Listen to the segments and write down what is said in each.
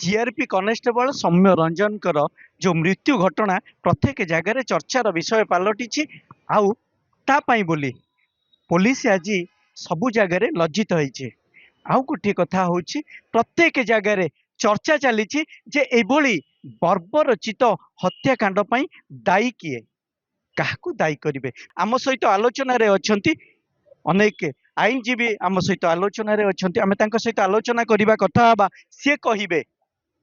GRP constable सौम्य रंजन जो मृत्यु घटना प्रत्येक जगार चर्चार विषय पलटि आउ तापाई बोली पुलिस आज सबु जगार लज्जित होइछे। आउ गोटे कथा हूँ प्रत्येक जगार चर्चा चली जे एभली बर्बरचित हत्याकांड दायी किए क्या दायी करेंगे। आम सहित आलोचन अच्छा अनेक आईनजीवी आम सहित आलोचन अच्छा सहित आलोचना करने कथा हाँ सी कहे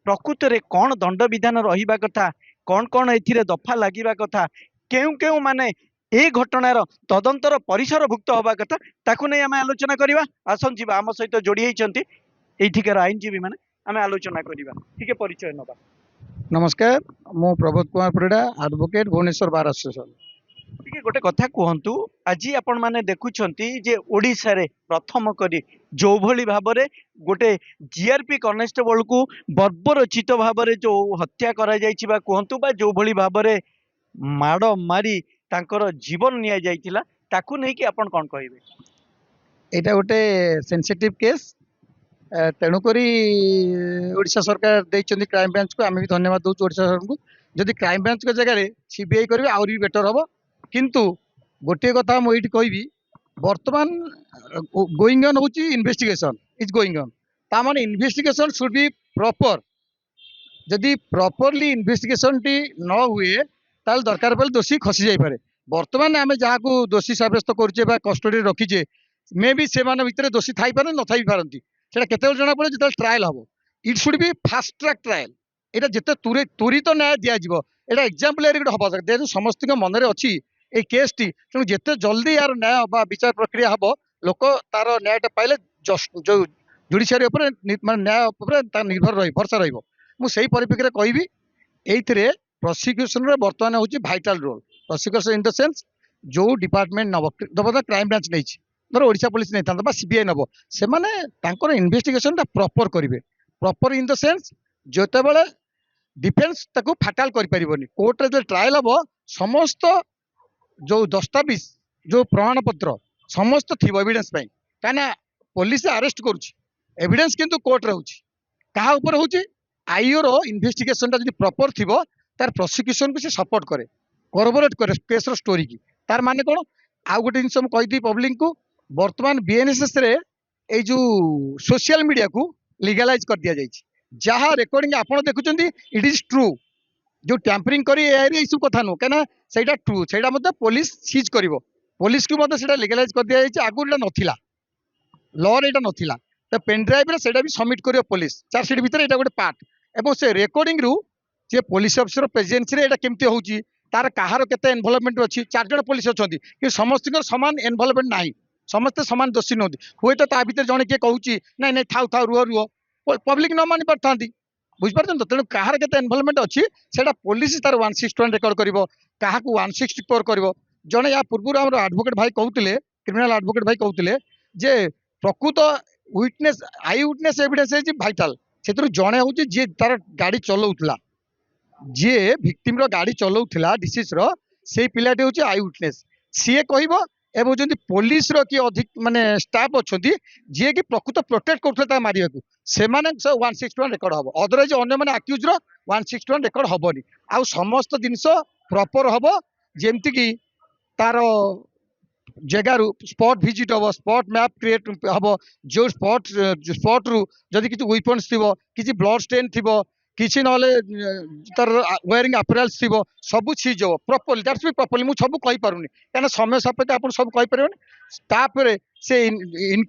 प्रकृत में कौन दंड विधान रहा कथा कौन कौन ए दफा लगे कथा क्यों क्यों माने ए घटनार तदंतर परिसरभुक्त हवा कथा ताकू नहीं आम आलोचना करवा। आसन जी आम सहित जोड़ी होती एठिकार आईनजीवी मैंने आम आलोचना करवा ठीक परिचय नवा। नमस्कार मु Prabodh Kumar Parida advocate Bhubaneswar bar association. टिके गोटे कथा कहतु आज आपण मैंने देखुंत जे ओडिशा रे प्रथम करी जो भली भाबरे गोटे जीआरपी कनेस्टेबल को बर्बरचित भाबरे जो हत्या करा जायछि बा कहतु बा जो भली भाबरे माड़ मारी तांकर जीवन निया जायतिला ताकू नै कि आपण कोन कहिबे। एटा गोटे सेंसिटिव केस तेणुकरी ओडिशा सरकार देइचंदी क्राइम ब्रांच को आमे भी धन्यवाद दउछु ओडिशा सरकार को। जदि क्राइम ब्रांच के जगह सीबीआई करिवे आउरी बेटर हबो। किंतु गोटे कथा मु एठी कहबी वर्तमान गोइंग ऑन होची इन्वेस्टिगेशन इज गोइंग ऑन ता माने इन्वेस्टिगेशन शुड बी प्रॉपर। जदि प्रॉपरली इन्वेस्टिगेशन टी न हुए ताल दरकार पड़े दोषी खसी जाई पारे। वर्तमान आमे जहा को दोषी साब्यस्त करछे बा कस्टडी रखीचे मे बी से माने भितरे दोषी थाई पारे न थाई पारंती सेटा केते जना पड़े जतल ट्रायल हबो। It should be fast track trial. एटा जते त्वरित न्याय दिया जिवो एटा एग्जांपल एरी हबा जेतु समस्त के मन रे अछि ए केस टी तेणु जेते जल्दी यार न्याय बा विचार प्रक्रिया हबो लोक तार न्यायटा पाइले जो जुडिशियरी ऊपर माने न्याय ऊपर ता निर्भर रही भरोसा रहिबो। मु सेही परिप्रेक्षी रे कहबी एइथिरे प्रोसिक्यूशन रे वर्तमान होची vital role. Prosecution in the sense जो डिपार्टमेंट नब क्राइम ब्रांच नहीं धर ओडिशा पुलिस नहीं था सीबीआई नब से माने तांकर इन्वेस्टिगेशन ता प्रॉपर करिवे। प्रॉपर इन द सेंस जोते बेले डिफेंस ताको फाटाल करि परिबोनी कोर्ट रे जो ट्रायल हबो समस्त जो दस्तावेज जो प्रमाण पत्र समस्त थिबो एविडेंस पई काना पुलिस अरेस्ट करूची एविडेंस किंतु कोर्ट रे होची कहा ऊपर होची आईओ रो इन्वेस्टिगेशन ता जदि प्रॉपर थिबो तार प्रोसिक्यूशन को से सपोर्ट करे कोरबोरेट करे केस रो स्टोरी की। तार माने कोन आ गोटे जिनस हम कहि दी पब्लिक को वर्तमान बीएनएसएस रे ए जो सोशल मीडिया को लीगलाइज कर दिया जायछि। जहाँ रेकर्डिंग आपण देखुचंदी इट इज ट्रू जो टैंपरिंग करी ए सब कथा नु केना सेटा ट्रू सेटा मते पुलिस सीज करिवो पुलिस को मते सेटा लीगलाइज कर दिया जायछि। आगु एटा नथिला लॉ रे एटा नथिला त पेन ड्राइव रे सेटा भी सबमिट करियो पुलिस चार्जशीट भीतर एटा गोटे पार्ट एवं से रेकर्डिंग रु जे पुलिस ऑफिसर प्रेजेंस रे एटा केमती होउची तार कहार केते इन्वॉल्वमेंट अछि। चार जण पुलिस अछंती कि समस्त समान इन्वॉल्वमेंट नाही समस्त समान दोषी नहोती हुए तो ता भीतर जणे के कहूची नहीं नहीं थाउ थाउ रुह रुह पब्लिक न मानि पारथांती बुझ पारछन तो। तेणु कहार केते इन्वॉल्वमेंट अछि सेटा पुलिस तार 161 रेकॉर्ड करिवो काहाकू 164 करिवो। जणे या पूर्व हमर एडवोकेट भाई कहउतिले क्रिमिनल एडवोकेट भाई कहउतिले जे प्रकृत विटनेस आई विटनेस एविडेंस है भाइटल सेतु जणे होची जे तार गाड़ी चलाउतला जे विक्टिम रो गाड़ी चलाउतला डिसीज रो से पिलाटे होची आई विटनेस सीए कहइबो एवं जदि पुलिस रो कि अधिक माने स्टाफ अछंती जे कि प्रकृत प्रोटेक्ट करथले ता मारिया को से माने 161 रेकॉर्ड हबो अदरवाइज अन्य माने अक्यूज रो 161 रेकॉर्ड हबोनी। आ समस्त जिंस प्रॉपर हबो जेमति कि तार जगारू स्पॉट विजिट हम स्पॉट मैप क्रिएट हम जो स्पॉट रु जदि किसी वेपन्स थी किसी ब्लड स्टेन थी किसी ना तार वेयरिंग अपरेल्स थी सब सीज हो प्रॉपर्ली दैट्स बी प्रॉपर्ली मुझे सब कहि पारुनी कहना समय सापेक्ष आप सब कहि परिबेनी। तापर से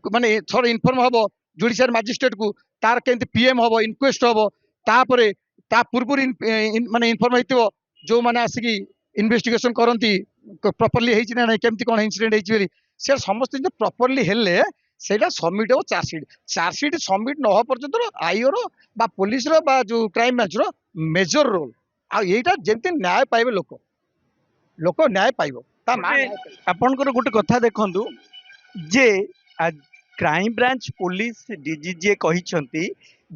माने थोड़ा इनफॉर्म हम जुडिशियल मजिस्ट्रेट को तार केंति पीएम हम इनक्वेस्ट हम तापर ता पूर्व माने इनफॉर्म हेतिबो जो माने आसिकी इन्वेस्टिगेशन करती प्रॉपर्ली हेछि ना केमती कोन इंसिडेंट हेछि बेली से समस्त दिन प्रॉपर्ली हेले सेटा सबमिट हो चार्जशीट सबमिट न हो पर्यंत आईओ रो बा पुलिस रो बा जो क्राइम ब्रांच रो मेजर रोल आ एटा जेमती न्याय पाइबे लोक लोक न्याय पाइबो ता आपनकर गोटे कथा देखंतु जे क्राइम ब्रांच पुलिस डीजी जे कहिसंती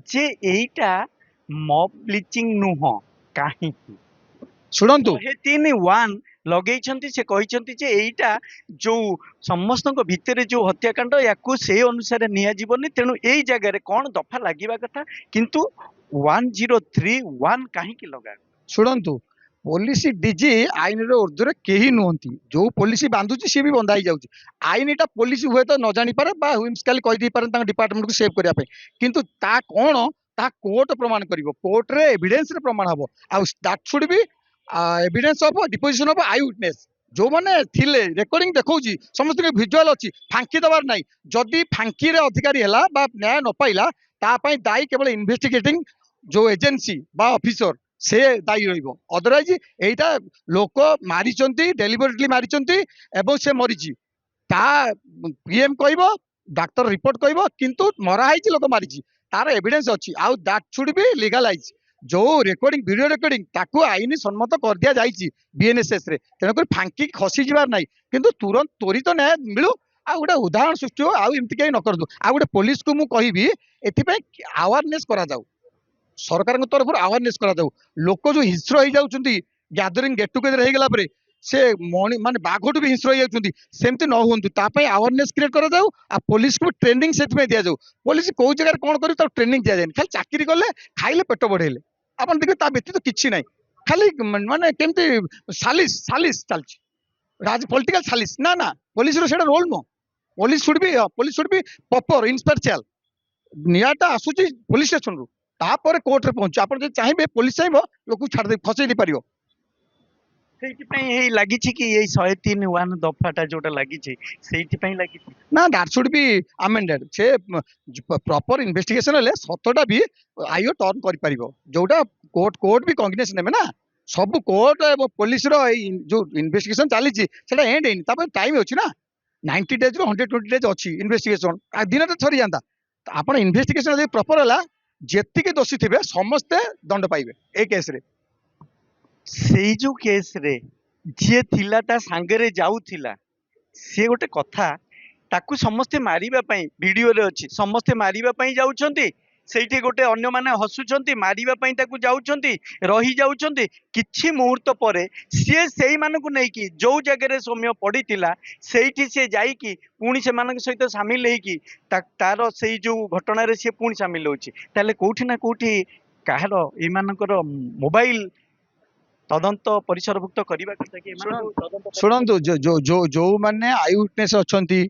जे एटा मॉब ब्लीचिंग नुह काहे सुनंतु 3-1 लगे से कहते एटा जो समस्त भितर जो हत्याकांड या से अनुसार निजी तेणु यही जगह कौन दफा लगे कथा किंतु 1031 କାହିଁକି ଲଗା? ଶୁଣନ୍ତୁ, ପୋଲିସ ଡିଜି ଆଇନର ଉର୍ଦ୍ଧ୍ୱରେ କେହି ନୁହନ୍ତି। ଯୋଉ ପୋଲିସ ବାନ୍ଧୁଛି ସିଏ ବି ବନ୍ଧା ହେଇଯାଉଛି। ଆଇନଟା ପୋଲିସ ହୁଏତ ନ ଜାଣିପାରେ ବା ହୁଇମ୍ସକାଲି କହିଦେଇପାରେ ତାଙ୍କ ଡିପାର୍ଟମେଣ୍ଟକୁ ସେଭ୍ କରିବା ପାଇଁ, କିନ୍ତୁ ତା କଣ ତାହା କୋର୍ଟ ପ୍ରମାଣ କରିବ। କୋର୍ଟରେ ଏଭିଡେନ୍ସରେ ପ୍ରମାଣ ହବ। ଆଉ ଦ୍ୟାଟ୍ ସୁଡ୍ ବି ଏଭିଡେନ୍ସ ହବ, ଡିପୋଜିସନ ହବ ଆଇ ୱିଟନେସ୍। ଯୋଉମାନେ ଥିଲେ ରେକର୍ଡିଂ ଦେଖଉଛି, ସମସ୍ତଙ୍କ ଭିଜୁଆଲ ଅଛି, ଫାଙ୍କି ଦେବାର ନାହିଁ। ଯଦି ଫାଙ୍କିରେ ଅଧିକାରୀ ହେଲା ବା ନ୍ୟାୟ ନ ପାଇଲା, ତା ପାଇଁ ଦାୟୀ କେବଳ ଇନଭେଷ୍ଟିଗେଟିଂ ଯୋଉ ଏଜେନ୍ସି ବା ଅଫିସର, ସେ ଦାୟୀ ରହିବ। ଅଦରୱାଇଜ ଏଇଟା ଲୋକ ମାରିଛନ୍ତି, ଡେଲିବରେଟଲି ମାରିଛନ୍ତି ଏବଂ ସେ ମରିଛି, ତା ପିଏମ କହିବ, ଡାକ୍ତର ରିପୋର୍ଟ କହିବ, କିନ୍ତୁ ମରା ହେଇଛି, ଲୋକ ମାରିଛି, ତାର ଏଭିଡେନ୍ସ ଅଛି। ଆଉ ଦ୍ୟାଟ୍ ସୁଡ୍ ବି ଲିଗାଲାଇଜ। ଯୋଉ ରେକର୍ଡିଂ, ଭିଡିଓ ରେକର୍ଡିଂ, ତାକୁ ଆଇନ ସମ୍ମତ କରିଦିଆଯାଇଛି ବିଏନଏସଏସ୍ ରେ। ତେଣୁକରି ଫାଙ୍କି ଖସି ଯିବାର ନାହିଁ, କିନ୍ତୁ ତୁରନ୍ତ ତ୍ୱରିତ ନ୍ୟାୟ ମିଳୁ। ଆଉ ଗୋଟେ ଉଦାହରଣ ସୃଷ୍ଟି ହଉ, ଆଉ ଏମିତି କେହି ନ କରନ୍ତୁ। ଆଉ ଗୋଟେ ପୋଲିସକୁ ମୁଁ କହିବି, ଏଥିପାଇଁ ଆୱାରନେସ୍ କରାଯାଉ, ସରକାରଙ୍କ ତରଫରୁ ଆୱାରନେସ୍ କରାଯାଉ। ଲୋକ ଯୋଉ ହିଂସ୍ର ହେଇଯାଉଛନ୍ତି, ଗ୍ୟାଦରିଂ ଗେଟ୍ ଟୁଗେଦର ହେଇଗଲା ପରେ ସେ ମାନେ ବାଘଠୁ ବି ହିଂସ୍ର ହେଇଯାଉଛନ୍ତି, ସେମିତି ନ ହୁଅନ୍ତୁ, ତା ପାଇଁ ଆୱାରନେସ୍ କ୍ରିଏଟ୍ କରାଯାଉ। ଆଉ ପୋଲିସକୁ ଟ୍ରେନିଂ ସେଥିପାଇଁ ଦିଆଯାଉ। ପୋଲିସ କୋଉ ଜାଗାରେ କଣ କରିବ ତାକୁ ଟ୍ରେନିଂ ଦିଆଯାଏନି। ଖାଲି ଚାକିରି କଲେ, ଖାଇଲେ, ପେଟ ବଢେଇଲେ, ଆପଣ ଦେଖିବେ ତା ବ୍ୟତୀତ କିଛି ନାହିଁ। ଖାଲି ମାନେ କେମିତି ସାଲିସ ସାଲିସ ଚାଲିଛି, ପଲିଟିକାଲ ସାଲିସ। ନା ନା, ପୋଲିସର ସେଇଟା ରୋଲ ନୁହଁ। Police should be proper impartial. ନିଆଁଟା ଆସୁଛି ପୋଲିସ ଷ୍ଟେସନରୁ, ତାପରେ କୋର୍ଟରେ ପହଞ୍ଚୁ। ଆପଣ ଯଦି ଚାହିଁବେ, ପୋଲିସ ଚାହିଁବ, ଲୋକକୁ ଛାଡି ଦେଇ ଫସେଇ ଦେଇପାରିବ। ସେଇଥିପାଇଁ ଏଇ ଲାଗିଛି କି ଏଇ 103(1) ଦଫାଟା ଯୋଉଟା ଲାଗିଛି, ସେଇଥିପାଇଁ ଲାଗିଛି। ନା, ଦ୍ୟାଟ୍ ସୁଡ୍ ବି ଆମେଣ୍ଡେଡ୍। ସେ ପ୍ରପର ଇନଭେଷ୍ଟିଗେସନ ହେଲେ ସତଟା ବି ଆଇଓ ଟର୍ନ କରିପାରିବ, ଯୋଉଟା କୋର୍ଟ ବି କଂଗ୍ରେସ ନେବେ ନା। ସବୁ କୋର୍ଟ ଏବଂ ପୋଲିସର ଏଇ ଯୋଉ ଇନଭେଷ୍ଟିଗେସନ ଚାଲିଛି, ସେଟା ଏଣ୍ଡ ହେଇନି, ତା ପାଇଁ ଟାଇମ ଅଛି ନା। 90 ଡେଜରୁ 120 ଡେଜ ଅଛି ଇନଭେଷ୍ଟିଗେସନ। ଦିନରେ ସରିଯାଆନ୍ତା। ଆପଣ ଇନଭେଷ୍ଟିଗେସନ ଯଦି ପ୍ରପର ହେଲା, ଯେତିକି ଦୋଷୀ ଥିବେ ସମସ୍ତେ ଦଣ୍ଡ ପାଇବେ ଏ କେସରେ। ସେଇ ଯୋଉ କେସରେ ଯିଏ ଥିଲା ତା ସାଙ୍ଗରେ ଯାଉଥିଲା, ସିଏ ଗୋଟେ କଥା, ତାକୁ ସମସ୍ତେ ମାରିବା ପାଇଁ, ଭିଡିଓରେ ଅଛି, ସମସ୍ତେ ମାରିବା ପାଇଁ ଯାଉଛନ୍ତି, ସେଇଠି ଗୋଟେ ଅନ୍ୟମାନେ ହସୁଛନ୍ତି, ମାରିବା ପାଇଁ ତାକୁ ଯାଉଛନ୍ତି, ରହି ଯାଉଛନ୍ତି। କିଛି ମୁହୂର୍ତ୍ତ ପରେ ସିଏ ସେଇମାନଙ୍କୁ ନେଇକି ଯୋଉ ଜାଗାରେ ସୌମ୍ୟ ପଡିଥିଲା, ସେଇଠି ସିଏ ଯାଇକି ପୁଣି ସେମାନଙ୍କ ସହିତ ସାମିଲ ହେଇକି ତାର ସେଇ ଯୋଉ ଘଟଣାରେ ସିଏ ପୁଣି ସାମିଲ ହଉଛି। ତାହେଲେ କୋଉଠି ନା କୋଉଠି କାହାର ଏମାନଙ୍କର ମୋବାଇଲ ତଦନ୍ତ ପରିସରଭୁକ୍ତ କରିବା କଥା କି ଏମାନଙ୍କୁ ତଦନ୍ତ ଶୁଣନ୍ତୁ, ପରିସରଭୁକ୍ତ? ଯୋଉମାନେ ଆଇ ୱିଟନେସ୍ ଅଛନ୍ତି,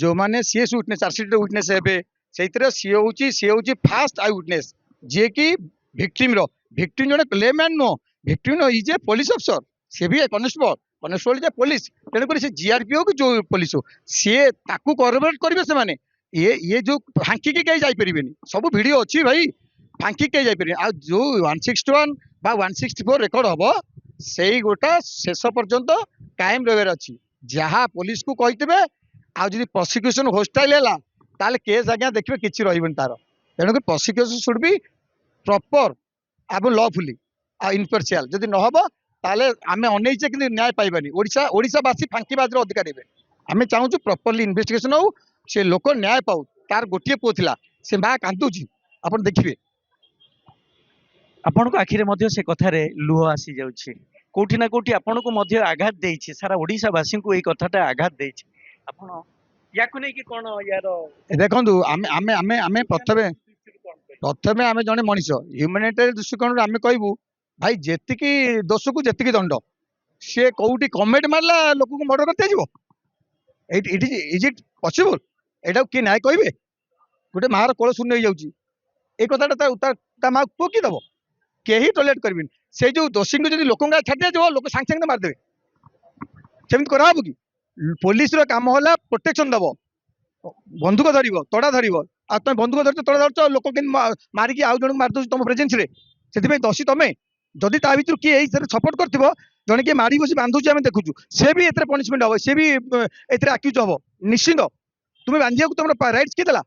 ଯୋଉମାନେ ସିଏସ୍ ୱିଟନେସ୍, ଚାର୍ଜସିଟ୍ ୱିଟନେସ୍ ହେବେ, ସେଇଥିରେ ସିଏ ହଉଛି ଫାଷ୍ଟ ଆଇ ୱିଟନେସ୍, ଯିଏକି ଭିକ୍ଟିମର। ଭିକ୍ଟିମ ଜଣେ ଲେମ୍ୟାନ୍ ନୁହଁ, victim is a police officer. ସିଏ ବି କନେଷ୍ଟବଳ, କନେଷ୍ଟବଳ ଯେ ପୋଲିସ। ତେଣୁକରି ସେ ଜିଆରପି ହଉ କି ଯୋଉ ପୋଲିସ ହଉ, ସିଏ ତାକୁ କୋଅପରେଟ୍ କରିବେ ସେମାନେ। ଇଏ ଯୋଉ ଫାଙ୍କିକି କେହି ଯାଇପାରିବେନି, ସବୁ ଭିଡିଓ ଅଛି ଭାଇ, ଫାଙ୍କିକି କେହି ଯାଇପାରିବେନି। ଆଉ ଯୋଉ 161 ବା 164 ରେକର୍ଡ ହବ, ସେଇ ଗୋଟା ଶେଷ ପର୍ଯ୍ୟନ୍ତ କାଏମ ରହିବାର ଅଛି। ଯାହା ପୋଲିସକୁ କହିଥିବେ, ଆଉ ଯଦି ପ୍ରସିକ୍ୟୁସନ ହୋଷ୍ଟାଇଲ ହେଲା, ତାହେଲେ କେସ୍ ଆଜ୍ଞା ଦେଖିବେ କିଛି ରହିବନି ତାର। ତେଣୁକରି ପ୍ରସିକ୍ୟୁସନ ସୁଡ୍ ବି ପ୍ରପର ଏବଂ ଲଫୁଲି ଆଉ ଇମ୍ପାର୍ସିଆଲ। ଯଦି ନହବ, ତାହେଲେ ଆମେ ଅନେଇଛେ କିନ୍ତୁ ନ୍ୟାୟ ପାଇବାନି। ଓଡ଼ିଶାବାସୀ ଫାଙ୍କିବାଜର ଅଧିକାର ହେବେ। ଆମେ ଚାହୁଁଛୁ ପ୍ରପରଲି ଇନଭେଷ୍ଟିଗେସନ ହଉ, ସେ ଲୋକ ନ୍ୟାୟ ପାଉ। ତାର ଗୋଟିଏ ପୁଅ ଥିଲା, ସେ ମା କାନ୍ଦୁଛି, ଆପଣ ଦେଖିବେ। ଆପଣଙ୍କ ଆଖିରେ ମଧ୍ୟ ସେ କଥାରେ ଲୁହ ଆସି ଯାଉଛି। କୋଉଠି ନା କୋଉଠି ଆପଣଙ୍କୁ ମଧ୍ୟ ଆଘାତ ଦେଇଛି, ସାରା ଓଡିଶାବାସୀଙ୍କୁ ଏଇ କଥାଟା ଆଘାତ ଦେଇଛି। ଆପଣ ୟାକୁ ନେଇକି କଣ ୟାର ଦେଖନ୍ତୁ, ଆମେ ଆମେ ଆମେ ଆମେ ପ୍ରଥମେ ହ୍ୟୁମାନିଟି ଦୃଷ୍ଟିରୁ କଣ କହିବେ? ପ୍ରଥମେ ଆମେ ଜଣେ ମଣିଷ, ହ୍ୟୁମାନିଟାରୀ ଦୃଷ୍ଟିକୋଣରୁ ଆମେ କହିବୁ, ଭାଇ ଯେତିକି ଦୋଷକୁ ଯେତିକି ଦଣ୍ଡ। ସିଏ କୋଉଠି କମେଣ୍ଟ ମାରିଲା, ଲୋକକୁ ମର୍ଡର କରି ଦିଆଯିବ? Is it possible? ଏଇଟାକୁ କିଏ ନ୍ୟାୟ କହିବେ? ଗୋଟେ ମାର କୋଳ ଶୂନ୍ୟ ହେଇଯାଉଛି, ଏଇ କଥାଟା ତା ମା ପୁଅ କିଏ ଦବ? କେହି ଟଲେଟ୍ କରିବେନି। ସେଇ ଯୋଉ ଦୋଷୀଙ୍କୁ ଯଦି ଲୋକଙ୍କ ଛାଡି ଦିଆଯିବ, ଲୋକ ସାଙ୍ଗେ ସାଙ୍ଗେ ମାରିଦେବେ। ସେମିତି କରାହବ କି? ପୋଲିସର କାମ ହେଲା ପ୍ରୋଟେକ୍ସନ ଦବ, ବନ୍ଧୁକ ଧରିବ, ତଡା ଧରିବ। ଆଉ ତମେ ବନ୍ଧୁକ ଧରିଛ, ତଡା ଧରିଛ, ଲୋକ କେମିତି ମାରିକି ଆଉ ଜଣକୁ ମାରିଦଉଛି ତମ ପ୍ରେଜେନ୍ସରେ? ସେଥିପାଇଁ ଦୋଷୀ ତମେ। ଯଦି ତା ଭିତରୁ କିଏ ଏଇଥିରେ ସପୋର୍ଟ କରିଥିବ, ଜଣେ କିଏ ମାରି ବସି ବାନ୍ଧୁଛି, ଆମେ ଦେଖୁଛୁ, ସେ ବି ଏଥିରେ ପନିଶମେଣ୍ଟ ହବ, ସେ ବି ଏଥିରେ ଆକ୍ୟୁଜ ହବ ନିଶ୍ଚିନ୍ତ। ତୁମେ ବାନ୍ଧିବାକୁ ତମର ରାଇଟ୍ସ କିଏ ଦେଲା?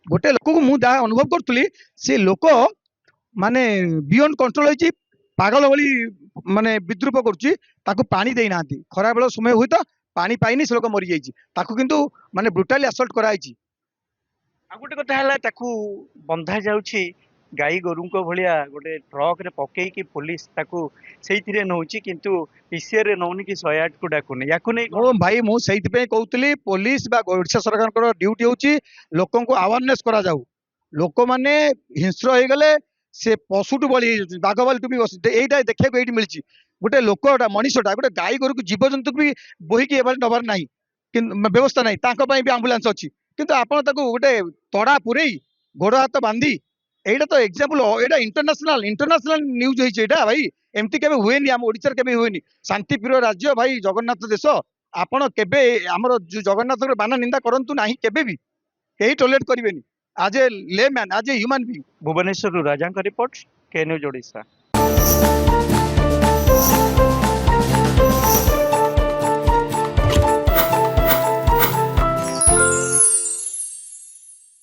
ଗୋଟେ ଲୋକକୁ ମୁଁ ଯାହା ଅନୁଭବ କରୁଥିଲି, ସେ ଲୋକ ମାନେ ବିୟଣ୍ଡ କଣ୍ଟ୍ରୋଲ ହେଇଛି, ପାଗଳ ଭଳି ମାନେ ବିଦ୍ରୁପ କରୁଛି। ତାକୁ ପାଣି ଦେଇନାହାନ୍ତି, ଖରାବେଳ ସମୟ ହୁଏତ ପାଣି ପାଇନି, ସେ ଲୋକ ମରିଯାଇଛି। ତାକୁ କିନ୍ତୁ ମାନେ ବ୍ରୁଟାଲି ଆସଲ୍ଟ କରାଯାଇଛି। ଆଉ ଗୋଟେ କଥା ହେଲା, ତାକୁ ବନ୍ଧା ଯାଉଛି ଗାଈ ଗୋରୁଙ୍କ ଭଳିଆ ଗୋଟେ ଟ୍ରକରେ ପକେଇକି, ପୋଲିସ ତାକୁ ସେଇଥିରେ ନଉଛି, କିନ୍ତୁ ପିସିଆରରେ ନଉନି କି 108କୁ ଡାକୁନି। ୟାକୁ ନେଇ କଣ? ଭାଇ, ମୁଁ ସେଇଥିପାଇଁ କହୁଥିଲି, ପୋଲିସ ବା ଓଡ଼ିଶା ସରକାରଙ୍କର ଡ୍ୟୁଟି ହଉଛି ଲୋକଙ୍କୁ ଆୱାରନେସ୍ କରାଯାଉ। लोक मैंने हिंस्र हो गले से पशुटू बलि बाघ बालटू भी यहीटा देखा ये मिली गोटे लोकटा मनीषटा गोटे गाई गोरु जीवजंतु भी बोहिकी नबार ना व्यवस्था ना भी आम्बुलांस अच्छी किंतु आप गोटे तड़ा पुरे गोड़ हाथ बांधी এইটা তো এক্সাম্পল এটা ইন্টারন্যাশনাল নিউজ হয়েছে এটা ভাই এমতি কেবে হুয়েনি আম ওড়িশার কেবে হুয়েনি শান্তিপ্রিয় রাজ্য ভাই জগন্নাথ দেশ ଆପଣ କେବେ ଆମର ଜଗନ୍ନାଥଙ୍କର ବାନା ନିନ୍ଦା କରନ୍ତୁ ନାହିଁ କେବେ ବି କେହି ଟୋଲେଟ୍ କରିବେନି ଆଜ ଏ ଲେ ମ୍ୟାନ୍ ଆଜ ଏ ହ୍ୟୁମାନ୍ ବିଂ। ଭୁବନେଶ୍ୱରରୁ ରାଜାଙ୍କ ରିପୋର୍ଟ କେ ନ୍ୟୁଜ୍ ଓଡ଼ିଶା।